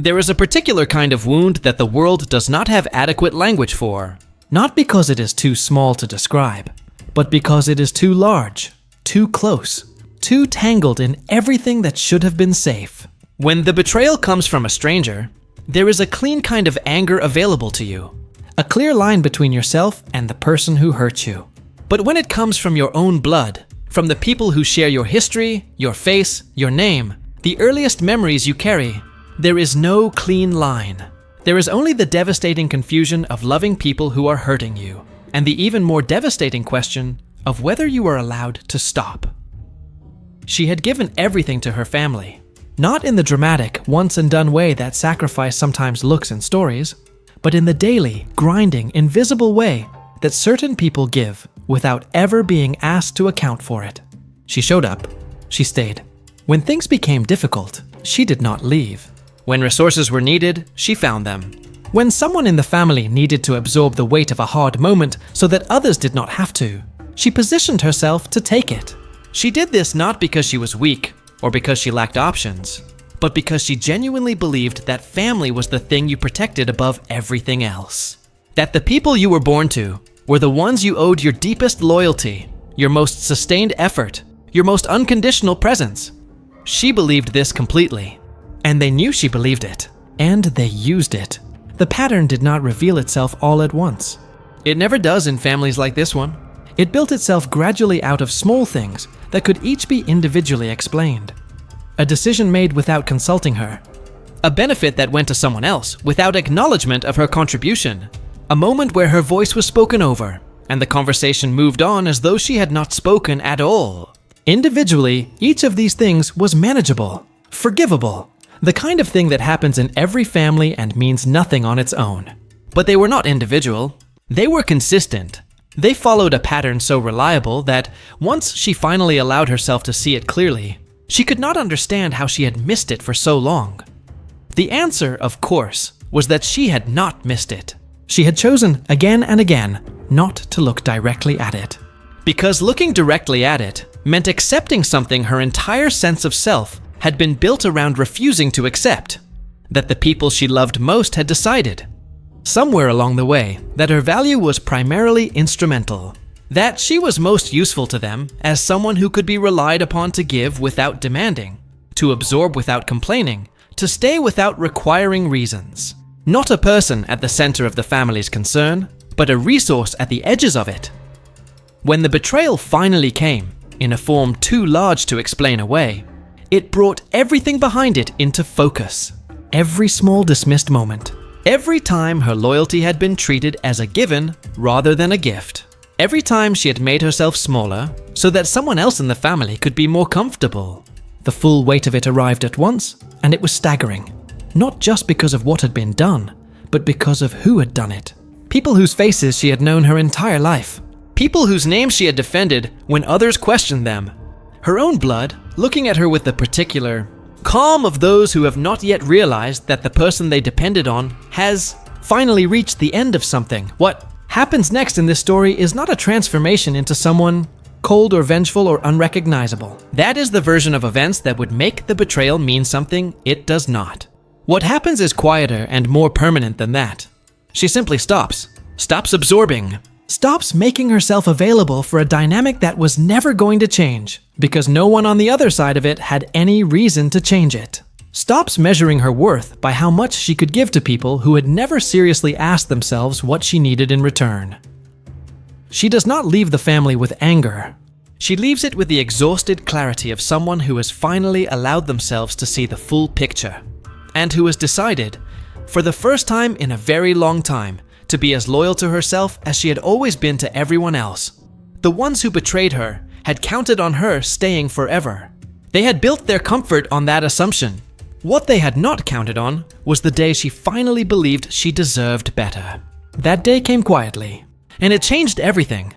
There is a particular kind of wound that the world does not have adequate language for. Not because it is too small to describe, but because it is too large, too close, too tangled in everything that should have been safe. When the betrayal comes from a stranger, there is a clean kind of anger available to you, a clear line between yourself and the person who hurt you. But when it comes from your own blood, from the people who share your history, your face, your name, the earliest memories you carry, there is no clean line. There is only the devastating confusion of loving people who are hurting you, and the even more devastating question of whether you are allowed to stop. She had given everything to her family, not in the dramatic, once-and-done way that sacrifice sometimes looks in stories, but in the daily, grinding, invisible way that certain people give without ever being asked to account for it. She showed up. She stayed. When things became difficult, she did not leave. When resources were needed, she found them. When someone in the family needed to absorb the weight of a hard moment so that others did not have to, she positioned herself to take it. She did this not because she was weak or because she lacked options, but because she genuinely believed that family was the thing you protected above everything else. That the people you were born to were the ones you owed your deepest loyalty, your most sustained effort, your most unconditional presence. She believed this completely, and they knew she believed it, and they used it. The pattern did not reveal itself all at once. It never does in families like this one. It built itself gradually out of small things that could each be individually explained. A decision made without consulting her. A benefit that went to someone else without acknowledgement of her contribution. A moment where her voice was spoken over, and the conversation moved on as though she had not spoken at all. Individually, each of these things was manageable, forgivable, the kind of thing that happens in every family and means nothing on its own. But they were not individual. They were consistent. They followed a pattern so reliable that once she finally allowed herself to see it clearly, she could not understand how she had missed it for so long. The answer, of course, was that she had not missed it. She had chosen again and again not to look directly at it. Because looking directly at it meant accepting something her entire sense of self had been built around refusing to accept, that the people she loved most had decided, somewhere along the way, that her value was primarily instrumental, that she was most useful to them as someone who could be relied upon to give without demanding, to absorb without complaining, to stay without requiring reasons. Not a person at the center of the family's concern, but a resource at the edges of it. When the betrayal finally came, in a form too large to explain away, it brought everything behind it into focus. Every small dismissed moment. Every time her loyalty had been treated as a given rather than a gift. Every time she had made herself smaller so that someone else in the family could be more comfortable. The full weight of it arrived at once, and it was staggering. Not just because of what had been done, but because of who had done it. People whose faces she had known her entire life. People whose names she had defended when others questioned them. Her own blood, looking at her with the particular calm of those who have not yet realized that the person they depended on has finally reached the end of something. What happens next in this story is not a transformation into someone cold or vengeful or unrecognizable. That is the version of events that would make the betrayal mean something it does not. What happens is quieter and more permanent than that. She simply stops absorbing, stops making herself available for a dynamic that was never going to change, because no one on the other side of it had any reason to change it. Stops measuring her worth by how much she could give to people who had never seriously asked themselves what she needed in return. She does not leave the family with anger. She leaves it with the exhausted clarity of someone who has finally allowed themselves to see the full picture, and who has decided, for the first time in a very long time, to be as loyal to herself as she had always been to everyone else. The ones who betrayed her had counted on her staying forever. They had built their comfort on that assumption. What they had not counted on was the day she finally believed she deserved better. That day came quietly, and it changed everything.